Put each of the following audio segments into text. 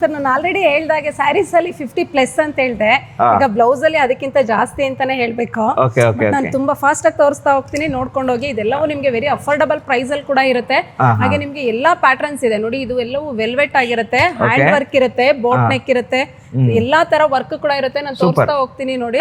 Sir ನಾನು already ಹೇಳ್ದಾಗೆ ಸ್ಯಾರೀಸ್ ಅಲ್ಲಿ 50+ ಅಂತ ಹೇಳ್ದೆ. ಈಗ ಬ್ಲೌಸ್ ಅಲ್ಲಿ ಅದಕ್ಕಿಂತ ಜಾಸ್ತಿ ಅಂತಾನೆ ಹೇಳ್ಬೇಕು. ನಾನು ತುಂಬಾ ಫಾಸ್ಟ್ ಆಗಿ ತೋರಿಸ್ತಾ ಹೋಗ್ತೀನಿ, ನೋಡ್ಕೊಂಡು ಹೋಗಿ. ಇದೆಲ್ಲವೂ ನಿಮ್ಗೆ ವೆರಿ ಅಫೋರ್ಡಬಲ್ ಪ್ರೈಸ್ ಅಲ್ಲಿ ಕೂಡ ಇರುತ್ತೆ. ಹಾಗೆ ನಿಮ್ಗೆ ಎಲ್ಲಾ ಪ್ಯಾಟರ್ನ್ಸ್ ಇದೆ ನೋಡಿ. ಇದು ಎಲ್ಲವೂ ವೆಲ್ವೆಟ್ ಆಗಿರುತ್ತೆ, ಹ್ಯಾಂಡ್ ವರ್ಕ್ ಇರುತ್ತೆ, ಬೋಟ್ ನೆಕ್ ಇರುತ್ತೆ, ಎಲ್ಲಾ ತರ ವರ್ಕ್ ಕೂಡ ಇರುತ್ತೆ. ನಾನು ತೋರಿಸ್ತಾ ಹೋಗ್ತೀನಿ ನೋಡಿ.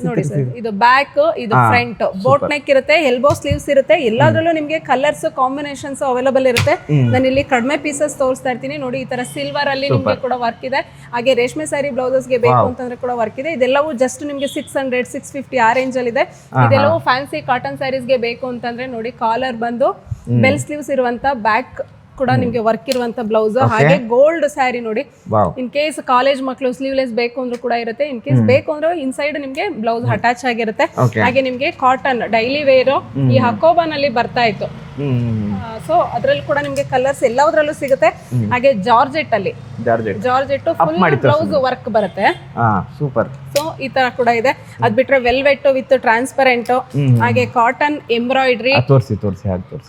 ನೋಡಿ ಸರ್, ಇದು ಬ್ಯಾಕ್, ಇದು ಫ್ರಂಟ್, ಬೋಟ್ ನೆಕ್ ಇರುತ್ತೆ, ಎಲ್ಬೋ ಸ್ಲೀವ್ಸ್ ಇರುತ್ತೆ. ಎಲ್ಲಾದ್ರಲ್ಲೂ ನಿಮ್ಗೆ ಕಲರ್ಸ್ ಕಾಂಬಿನೇಷನ್ಸ್ ಅವೈಲಬಲ್ ಇರುತ್ತೆ. ನಾನು ಇಲ್ಲಿ ಕಡಿಮೆ ಪೀಸಸ್ ತೋರಿಸ್ತಾ ಇರ್ತೀನಿ ನೋಡಿ. ಈ ತರ ಸಿಲ್ವರ್ ಅಲ್ಲಿ ನಿಮ್ಗೆ ಕೂಡ ವರ್ಕ್ ಇದೆ. ಹಾಗೆ ರೇಷ್ಮೆ ಸ್ಯಾರಿ ಬ್ಲೌಸಸ್ ಗೆ ಬೇಕು ಅಂತಂದ್ರೆ ಕೂಡ ವರ್ಕ್ ಇದೆ. ಇದೆಲ್ಲವೂ ಜಸ್ಟ್ ನಿಮ್ಗೆ 600 650 ಆ ರೇಂಜ್ ಅಲ್ಲಿ ಇದೆ. ಇದೆಲ್ಲವೂ ಫ್ಯಾನ್ಸಿ ಕಾಟನ್ ಸ್ಯಾರೀಸ್ ಗೆ ಬೇಕು ಅಂತಂದ್ರೆ ನೋಡಿ, ಕಾಲರ್ ಬಂದು ಬೆಲ್ ಸ್ಲೀವ್ಸ್ ಇರುವಂತ, ಬ್ಯಾಕ್ ಕೂಡ ನಿಮ್ಗೆ ವರ್ಕ್ ಇರುವಂತ ಬ್ಲೌಸ್. ಹಾಗೆ ಗೋಲ್ಡ್ ಸ್ಯಾರಿ ನೋಡಿ. ಇನ್ ಕೇಸ್ ಕಾಲೇಜ್ ಮಕ್ಕಳು ಸ್ಲೀವ್ಲೆಸ್ ಬೇಕು ಅಂದ್ರೂ ಕೂಡ ಇರುತ್ತೆ. ಇನ್ ಕೇಸ್ ಬೇಕು ಅಂದ್ರೆ ಇನ್ಸೈಡ್ ನಿಮ್ಗೆ ಬ್ಲೌಸ್ ಅಟ್ಯಾಚ್ ಆಗಿರುತ್ತೆ. ಹಾಗೆ ನಿಮ್ಗೆ ಕಾಟನ್ ಡೈಲಿ ವೇರ್ ಈ ಹಕೋಬಾನ್ ಅಲ್ಲಿ ಬರ್ತಾ ಇತ್ತು. ಸೊ ಅದ್ರಲ್ಲಿ ಕೂಡ ನಿಮ್ಗೆ ಕಲರ್ಸ್ ಎಲ್ಲದ್ರಲ್ಲೂ ಸಿಗುತ್ತೆ. ಹಾಗೆ ಜಾರ್ಜೆಟ್ ಅಲ್ಲಿ ಜಾರ್ಜೆಟ್ ಫುಲ್ ಬ್ಲೌಸ್ ವರ್ಕ್ ಬರುತ್ತೆ. ಸೂಪರ್. ಸೊ ಈ ತರ ಕೂಡ ಇದೆ. ಅದ್ ಬಿಟ್ರೆ ವೆಲ್ವೆಟ್ ವಿತ್ ಟ್ರಾನ್ಸ್ಪರೆಂಟ್, ಹಾಗೆ ಕಾಟನ್ ಎಂಬ್ರಾಯ್ಡ್ರಿ,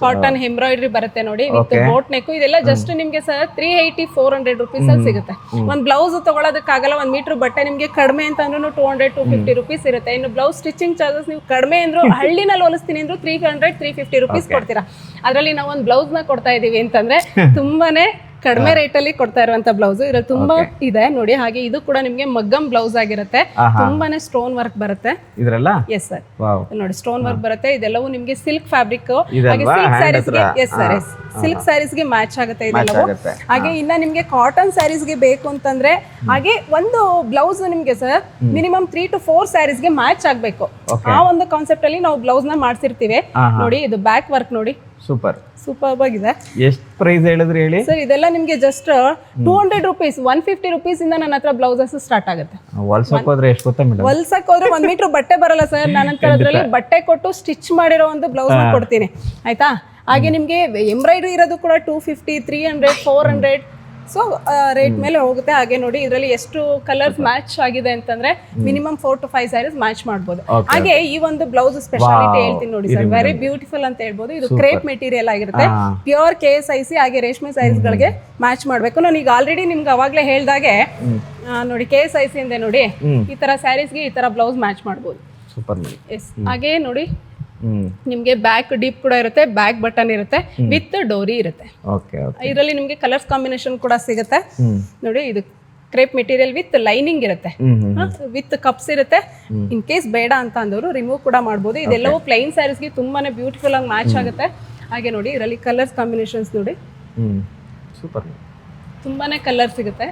ಕಾಟನ್ ಎಂಬ್ರಾಯ್ಡ್ರಿ ಬರುತ್ತೆ ನೋಡಿ, ವಿತ್ ಬೋಟ್ ನೆಕ್. ಇದೆಲ್ಲ ಜಸ್ಟ್ ನಿಮ್ಗೆ ಸರ್ 380 400 ರುಪೀಸ್ ಅಲ್ಲಿ ಸಿಗುತ್ತೆ. ಒಂದ್ ಬ್ಲೌಸ್ ತಗೊಳೋದಕ್ಕಾಗಲ್ಲ. 1 ಮೀಟರ್ ಬಟ್ಟೆ ನಿಮ್ಗೆ ಕಡಿಮೆ ಅಂತ ಅಂದ್ರೂ 200 250 ರುಪೀಸ್ ಇರುತ್ತೆ. ಇನ್ನು ಬ್ಲೌಸ್ ಸ್ಟಿಚಿಂಗ್ ಚಾರ್ಜಸ್ ನೀವು ಕಡಿಮೆ ಅಂದ್ರು, ಹಳ್ಳಿನಲ್ಲಿ ಹೊಲಿಸ್ತೀನಿ ಅಂದ್ರು 300 350 ರುಪೀಸ್ ಕೊಡ್ತೀರಾ. ಅದ್ರಲ್ಲಿ ನಾವು ಒಂದು ಬ್ಲೌಸ್ ನ ಕೊಡ್ತಾ ಇದೀವಿ ಅಂತಂದ್ರೆ ತುಂಬಾನೇ ಕಡಿಮೆ ರೇಟ್ ಅಲ್ಲಿ ಕೊಡ್ತಾ ಇರುವಂತ ಬ್ಲೌಸ್. ಇದ್ರಲ್ಲಿ ತುಂಬಾ ಇದೆ ನೋಡಿ. ಹಾಗೆ ಇದು ಕೂಡ ನಿಮ್ಗೆ ಮಗ್ಗಮ್ ಬ್ಲೌಸ್ ಆಗಿರುತ್ತೆ. ತುಂಬಾನೇ ಸ್ಟೋನ್ ವರ್ಕ್ ಬರುತ್ತೆ ಇದ್ರಲ್ಲ. ಎಸ್ ಸರ್, ನೋಡಿ ಸ್ಟೋನ್ ವರ್ಕ್ ಬರುತ್ತೆ. ಇದೆಲ್ಲವೂ ನಿಮ್ಗೆ ಸಿಲ್ಕ್ ಫ್ಯಾಬ್ರಿಕ್. ಹಾಗೆ ಸಿಲ್ಕ್ ಸ್ಯಾರೀಸ್ ಗೆ, yes sir, yes silk sarees ಗೆ ಮ್ಯಾಚ್ ಆಗುತ್ತೆ ಇದೆಲ್ಲವೂ. ಹಾಗೆ ಇನ್ನ ನಿಮ್ಗೆ ಕಾಟನ್ ಸ್ಯಾರೀಸ್ ಗೆ ಬೇಕು ಅಂತಂದ್ರೆ, ಹಾಗೆ ಒಂದು ಬ್ಲೌಸ್ ನಿಮ್ಗೆ ಸರ್ ಮಿನಿಮಮ್ 3 to 4 ಸ್ಯಾರೀಸ್ ಗೆ ಮ್ಯಾಚ್ ಆಗ್ಬೇಕು. ಆ ಒಂದು ಕಾನ್ಸೆಪ್ಟ್ ಅಲ್ಲಿ ನಾವು ಬ್ಲೌಸ್ ನ ಮಾಡ್ಸಿರ್ತೀವಿ ನೋಡಿ. ಇದು ಬ್ಯಾಕ್ ವರ್ಕ್ ನೋಡಿ, ಸೂಪರ್ ಸೂಪರ್ ಆಗಿದೆ. ಎಷ್ಟು ಪ್ರೈಸ್ ಹೇಳಿದ್ರಿ ಹೇಳಿ ಸರ್? ಇದೆಲ್ಲ ನಿಮ್ಗೆ ಜಸ್ಟ್ 200 ರುಪೀಸ್, 150 ರುಪೀಸ್ ಇಂದ ನನ್ನ ಹತ್ರ ಬ್ಲೌಸಸ್ ಸ್ಟಾರ್ಟ್ ಆಗುತ್ತೆ. ಹೊಲ್ಸಕ್ ಹೋದ್ರೆ ಎಷ್ಟು ಗೊತ್ತಾ ಮೇಡಮ್? ಹೊಲ್ಸಕ್ ಹೋದ್ರೆ 1 ಮೀಟರ್ ಬಟ್ಟೆ ಬರಲ್ಲ ಸರ್. ನಾನಂತರ ಅದ್ರಲ್ಲಿ ಬಟ್ಟೆ ಕೊಟ್ಟು ಸ್ಟಿಚ್ ಮಾಡಿರೋ ಒಂದು ಬ್ಲೌಸ್ ಕೊಡ್ತೀನಿ, ಆಯ್ತಾ. ಹಾಗೆ ನಿಮ್ಗೆ ಎಂಬ್ರಾಯ್ಡ್ರಿ ಇರೋದು ಕೂಡ 250 300 400 ಸೊ ರೇಟ್ ಮೇಲೆ ಹೋಗುತ್ತೆ. ಹಾಗೆ ನೋಡಿ ಇದರಲ್ಲಿ ಎಷ್ಟು ಕಲರ್ಸ್ ಮ್ಯಾಚ್ ಆಗಿದೆ ಅಂತಂದ್ರೆ ಮಿನಿಮಮ್ 4 to 5 ಸ್ಯಾರೀಸ್ ಮ್ಯಾಚ್ ಮಾಡ್ಬೋದು. ಹಾಗೆ ಈ ಒಂದು ಬ್ಲೌಸ್ ಸ್ಪೆಷಾಲಿಟಿ ಹೇಳ್ತೀನಿ ನೋಡಿ ಸರ್, ವೆರಿ ಬ್ಯೂಟಿಫುಲ್ ಅಂತ ಹೇಳ್ಬೋದು. ಇದು ಕ್ರೇಪ್ ಮೆಟೀರಿಯಲ್ ಆಗಿರುತ್ತೆ, ಪ್ಯೂರ್ KSIC. ಹಾಗೆ ರೇಷ್ಮೆ ಸ್ಯಾರೀಸ್ ಗಳಿಗೆ ಮ್ಯಾಚ್ ಮಾಡ್ಬೇಕು. ನಾನು ಈಗ ಆಲ್ರೆಡಿ ನಿಮ್ಗೆ ಅವಾಗ್ಲೇ ಹೇಳ್ದಾಗೆ ನೋಡಿ, KSIC ಇಂದ ನೋಡಿ ಈ ತರ ಸ್ಯಾರೀಸ್ಗೆ ಈ ತರ ಬ್ಲೌಸ್ ಮ್ಯಾಚ್ ಮಾಡ್ಬೋದು. ಸೂಪರ್. ಎಸ್, ಹಾಗೆ ನೋಡಿ ನಿಮ್ಗೆ ಬ್ಯಾಕ್ ಡೀಪ್ ಕೂಡ ಇರುತ್ತೆ, ಬ್ಯಾಕ್ ಬಟನ್ ಇರುತ್ತೆ, ವಿತ್ ಡೋರಿ ಇರುತ್ತೆ. ಇದರಲ್ಲಿ ನಿಮ್ಗೆ ಕಲರ್ಸ್ ಕಾಂಬಿನೇಷನ್ ಕೂಡ ಸಿಗುತ್ತೆ ನೋಡಿ. ಇದು ಕ್ರೇಪ್ ಮೆಟೀರಿಯಲ್ ವಿತ್ ಲೈನಿಂಗ್ ಇರುತ್ತೆ, ವಿತ್ ಕಪ್ಸ್ ಇರುತ್ತೆ. ಇನ್ ಕೇಸ್ ಬೇಡ ಅಂತ ಅಂದವರು ರಿಮೂವ್ ಕೂಡ ಮಾಡ್ಬೋದು. ಇದೆಲ್ಲವೂ ಪ್ಲೈನ್ ಸ್ಯಾರೀಸ್ಗೆ ತುಂಬಾನೇ ಬ್ಯೂಟಿಫುಲ್ ಆಗಿ ಮ್ಯಾಚ್ ಆಗುತ್ತೆ. ಹಾಗೆ ನೋಡಿ ಇದರಲ್ಲಿ ಕಲರ್ಸ್ ಕಾಂಬಿನೇಷನ್ಸ್ ನೋಡಿ, ಸೂಪರ್, ತುಂಬಾನೇ ಕಲರ್ ಸಿಗುತ್ತೆ.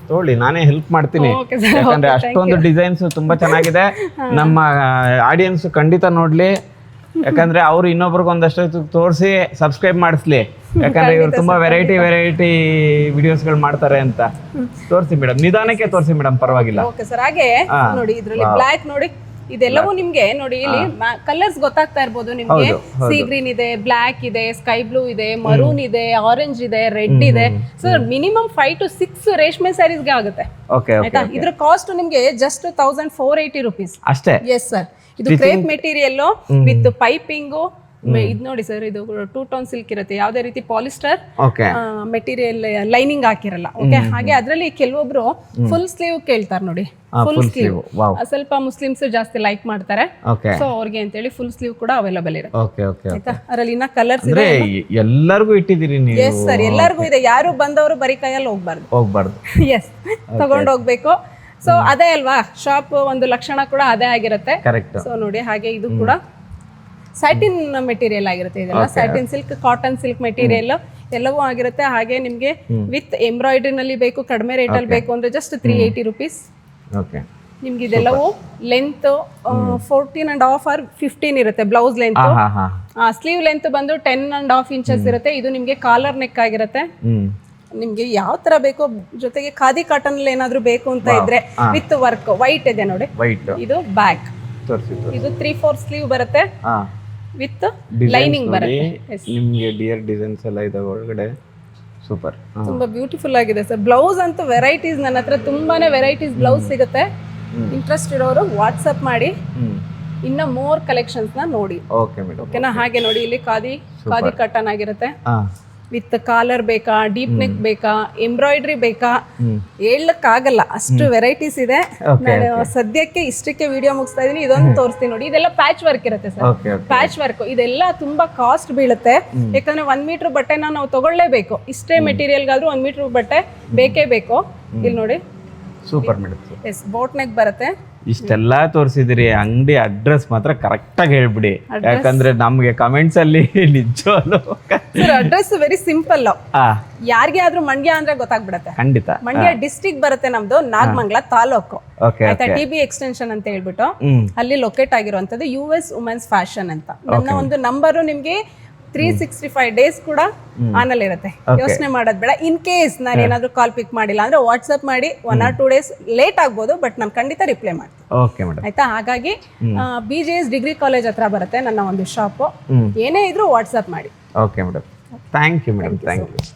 ತೋಳಿ, ನಾನೇ ಹೆಲ್ಪ್ ಮಾಡ್ತೀನಿ, ಯಾಕಂದ್ರೆ ಅಷ್ಟೊಂದು ಡಿಸೈನ್ಸ್ ತುಂಬಾ ಚೆನ್ನಾಗಿದೆ. ನಮ್ಮ ಆಡಿಯನ್ಸ್ ಖಂಡಿತ ನೋಡ್ಲಿ, ಯಾಕಂದ್ರೆ ಅವ್ರು ಇನ್ನೊಬ್ರಿಗೆ ಒಂದಷ್ಟು ತೋರಿಸಿ ಸಬ್ಸ್ಕ್ರೈಬ್ ಮಾಡಿಸ್ಲಿ. ಯಾಕಂದ್ರೆ ಇವ್ರು ತುಂಬಾ ವೆರೈಟಿ ವಿಡಿಯೋಸ್ಗಳು ಮಾಡ್ತಾರೆ ಅಂತ. ತೋರಿಸಿ ಮೇಡಮ್, ನಿಧಾನಕ್ಕೆ ತೋರಿಸಿ ಮೇಡಮ್, ಪರವಾಗಿಲ್ಲ. Okay sir. ಹಾಗೆ ನೋಡಿ ಇದರಲ್ಲಿ ಬ್ಲಾಕ್ ನೋಡಿ, ಇದೆಲ್ಲವೂ ನಿಮ್ಗೆ ನೋಡಿ ಇಲ್ಲಿ ಕಲರ್ಸ್ ಗೊತ್ತಾಗ್ತಾ ಇರ್ಬೋದು ನಿಮ್ಗೆ. ಸೀ ಗ್ರೀನ್ ಇದೆ, ಬ್ಲಾಕ್ ಇದೆ, ಸ್ಕೈ ಬ್ಲೂ ಇದೆ, ಮರೂನ್ ಇದೆ, ಆರೆಂಜ್ ಇದೆ, ರೆಡ್ ಇದೆ. ಸೊ ಮಿನಿಮಮ್ 5 to 6 ರೇಷ್ಮೆ ಸ್ಯಾರೀಸ್ ಗೆ ಆಗುತ್ತೆ, ಆಯ್ತಾ. ಇದ್ರ ಕಾಸ್ಟ್ ನಿಮ್ಗೆ ಜಸ್ಟ್ 1480 ರುಪೀಸ್ ಅಷ್ಟೇ. ಎಸ್ ಸರ್, ಇದು ಕ್ರೇಪ್ ಮೆಟೀರಿಯಲ್ ವಿತ್ ಪೈಪಿಂಗು. ಇದು ನೋಡಿ ಸರ್, ಇದು 2 ಟೋನ್ ಸಿಲ್ಕ್ ಇರುತ್ತೆ, ಯಾವುದೇ ರೀತಿ ಪಾಲಿಸ್ಟರ್ ಮೆಟೀರಿಯಲ್ ಲೈನಿಂಗ್ ಹಾಕಿರಲ್ಲ. ಓಕೆ, ಹಾಗೆ ಅದರಲ್ಲಿ ಕೆಲವೊಬ್ರು ಫುಲ್ ಸ್ಲೀವ್ ಕೇಳ್ತಾರೆ ನೋಡಿ. ಫುಲ್ ಸ್ಲೀವ್ ಸ್ವಲ್ಪ ಮುಸ್ಲಿಮ್ಸ್ ಜಾಸ್ತಿ ಲೈಕ್ ಮಾಡ್ತಾರೆ, ಸೊ ಅವ್ರಿಗೆ ಅಂತ ಹೇಳಿ ಫುಲ್ ಸ್ಲೀವ್ ಕೂಡ ಅವೈಲೇಬಲ್ ಇರುತ್ತೆ, ಆಯ್ತಾ. ಅದರಲ್ಲಿ ಇನ್ನ ಕಲರ್ಸ್ ಇದೆ, ಎಲ್ಲರಿಗೂ ಇಟ್ಟಿದ್ದೀರಿ ನೀವು? ಎಸ್ ಸರ್, ಎಲ್ಲರಿಗೂ ಇದೆ. ಯಾರು ಬಂದವರು ಬರೀ ಕೈಯಲ್ಲಿ ಹೋಗ್ಬಾರ್ದು. ಎಸ್, ತಗೊಂಡು ಹೋಗ್ಬೇಕು. ಸೊ ಅದೇ ಅಲ್ವಾ ಶಾಪ್ ಒಂದು ಲಕ್ಷಣ ಕೂಡ ಅದೇ ಆಗಿರುತ್ತೆ. ಸೊ ನೋಡಿ, ಹಾಗೆ ಇದು ಕೂಡ ಸ್ಯಾಟಿನ್ ಮೆಟೀರಿಯಲ್ ಆಗಿರುತ್ತೆ. ಇದೆಲ್ಲ satin silk, cotton silk material ಎಲ್ಲವೂ ಆಗಿರುತ್ತೆ. ಹಾಗೆ ನಿಮ್ಗೆ ವಿತ್ ಎಂಬ್ರಾಯ್ಡ್ರಿ ನಲ್ಲಿ ಬೇಕು, ಕಡಿಮೆ ರೇಟ್ ಅಲ್ಲಿ ಬೇಕು ಅಂದ್ರೆ ಜಸ್ಟ್ 380 ರುಪೀಸ್. ನಿಮ್ಗೆ ಇದೆಲ್ಲವೂ ಲೆಂತ್ 14.5 or 15 ಇರುತ್ತೆ ಬ್ಲೌಸ್ ಲೆಂತ್. ಸ್ಲೀವ್ ಲೆಂತ್ ಬಂದು 10.5 ಇಂಚಸ್ ಇರುತ್ತೆ. ಇದು ನಿಮ್ಗೆ ಕಾಲರ್ ನೆಕ್ ಆಗಿರುತ್ತೆ. ನಿಮ್ಗೆ ಯಾವ ತರ ಬೇಕೋ, ಜೊತೆಗೆ ಖಾದಿ ಕಾಟನ್ ಅಲ್ಲಿ ಏನಾದ್ರು ಬೇಕು ಅಂತ ಇದ್ರೆ ವಿತ್ ವರ್ಕ್ ವೈಟ್ ಇದೆ ನೋಡಿ. ಇದು ಬ್ಯಾಕ್, ಇದು 3/4 ಸ್ಲೀವ್ ಬರುತ್ತೆ, ವಿತ್ ಲೈನಿಂಗ್ ಬರುತ್ತೆ. ನಿಮಗೆ ಡಿಯರ್ ಡಿಸೈನ್ಸ್ ಎಲ್ಲ ಇದೆ ಒಳಗಡೆ. ಸೂಪರ್, ತುಂಬಾ ಬ್ಯೂಟಿಫುಲ್ ಆಗಿದೆ ಸರ್. ಬ್ಲೌಸ್ ಅಂತೂ ವೆರೈಟೀಸ್, ನನ್ನ ಹತ್ರ ತುಂಬಾನೇ ವೆರೈಟೀಸ್ ಬ್ಲೌಸ್ ಸಿಗುತ್ತೆ. ಇಂಟ್ರೆಸ್ಟ್ ಇರೋರು ವಾಟ್ಸಪ್ ಮಾಡಿ, ಇನ್ನ ಮೋರ್ ಕಲೆಕ್ಷನ್ಸ್ ನ ನೋಡಿ. ಓಕೆನಾ. ಹಾಗೆ ನೋಡಿ ಇಲ್ಲಿ ಖಾದಿ ಕಾಟನ್ ಆಗಿರುತ್ತೆ. ವಿತ್ ಕಾಲರ್ ಬೇಕಾ, ಡೀಪ್ ನೆಕ್ ಬೇಕಾ, ಎಂಬ್ರಾಯ್ಡ್ರಿ ಬೇಕಾ, ಹೇಳಕ್ಕಾಗಲ್ಲ ಅಷ್ಟು ವೆರೈಟೀಸ್ ಇದೆ. ನಾನು ಸದ್ಯಕ್ಕೆ ಇಷ್ಟಕ್ಕೆ ವಿಡಿಯೋ ಮುಗಿಸ್ತಾ ಇದೀನಿ. ಇದೊಂದು ತೋರಿಸ್ತೀನಿ ನೋಡಿ. ಇದೆಲ್ಲ ಪ್ಯಾಚ್ ವರ್ಕ್ ಇರುತ್ತೆ ಸರ್. ಪ್ಯಾಚ್ ವರ್ಕ್ ಇದೆಲ್ಲ ತುಂಬಾ ಕಾಸ್ಟ್ ಬೀಳುತ್ತೆ. ಯಾಕಂದ್ರೆ 1 ಮೀಟರ್ ಬಟ್ಟೆನ ನಾವು ತಗೊಳ್ಳೇಬೇಕು. ಇಷ್ಟೇ ಮೆಟೀರಿಯಲ್ಗಾದ್ರೂ 1 ಮೀಟರ್ ಬಟ್ಟೆ ಬೇಕೇ ಬೇಕು. ಇಲ್ಲಿ ನೋಡಿ, super madam. Yes, boat neck ಬರುತ್ತೆ. ಇಷ್ಟೆಲ್ಲ ತೋರಿಸಿದಿರಿ, ಅಂಗಡಿ ಅಡ್ರೆಸ್ ಮಾತ್ರ ಕರೆಕ್ಟ್ ಆಗಿ ಹೇಳ್ಬಿಡಿ, ಯಾಕಂದ್ರೆ ನಮ್ಗೆ ಕಮೆಂಟ್ಸ್ ಅಲ್ಲಿ ನಿಜವಾಗ್ಲೂ ಸರ್ ಅಡ್ರೆಸ್ ವೆರಿ ಸಿಂಪಲ್. ಯಾರಿಗೆ ಆದ್ರೂ ಮಂಡ್ಯ ಅಂದ್ರೆ ಗೊತ್ತಾಗ್ಬಿಡತ್ತೆ. ಖಂಡಿತ. ಮಂಡ್ಯ ಡಿಸ್ಟ್ರಿಕ್ಟ್ ಬರುತ್ತೆ ನಮ್ದು, ನಾಗಮಂಗಲ ತಾಲೂಕು. ಆಯ್ತಾ, TB ಎಕ್ಸ್ಟೆನ್ಷನ್ ಅಂತ ಹೇಳ್ಬಿಟ್ಟು ಅಲ್ಲಿ ಲೊಕೇಟ್ ಆಗಿರುವಂತದ್ದು US ವುಮೆನ್ಸ್ ಫ್ಯಾಷನ್ ಅಂತ. ನನ್ನ ಒಂದು ನಂಬರು ನಿಮ್ಗೆ 365 ಡೇಸ್ ಕೂಡ ಆನಲ್ಲಿ ಇರುತ್ತೆ. ಯೋಚನೆ ಮಾಡೋದ್ ಬೇಡ. ಇನ್ ಕೇಸ್ ನಾನು ಏನಾದ್ರು ಕಾಲ್ ಪಿಕ್ ಮಾಡಿಲ್ಲ ಅಂದ್ರೆ ವಾಟ್ಸ್ಆಪ್ ಮಾಡಿ 1 or 2 ಡೇಸ್ ಲೇಟ್ ಆಗ್ಬೋದು, ಬಟ್ ನಾನು ಖಂಡಿತ ರಿಪ್ಲೈ ಮಾಡ್ತೀನಿ. Okay madam. ಆಯ್ತಾ, ಹಾಗಾಗಿ BJS ಡಿಗ್ರಿ ಕಾಲೇಜ್ ಹತ್ರ ಬರುತ್ತೆ ನನ್ನ ಒಂದು ಶಾಪ್. ಏನೇ ಇದ್ರೂ ವಾಟ್ಸ್ಆಪ್ ಮಾಡಿ. Okay madam, thank you madam, thank you.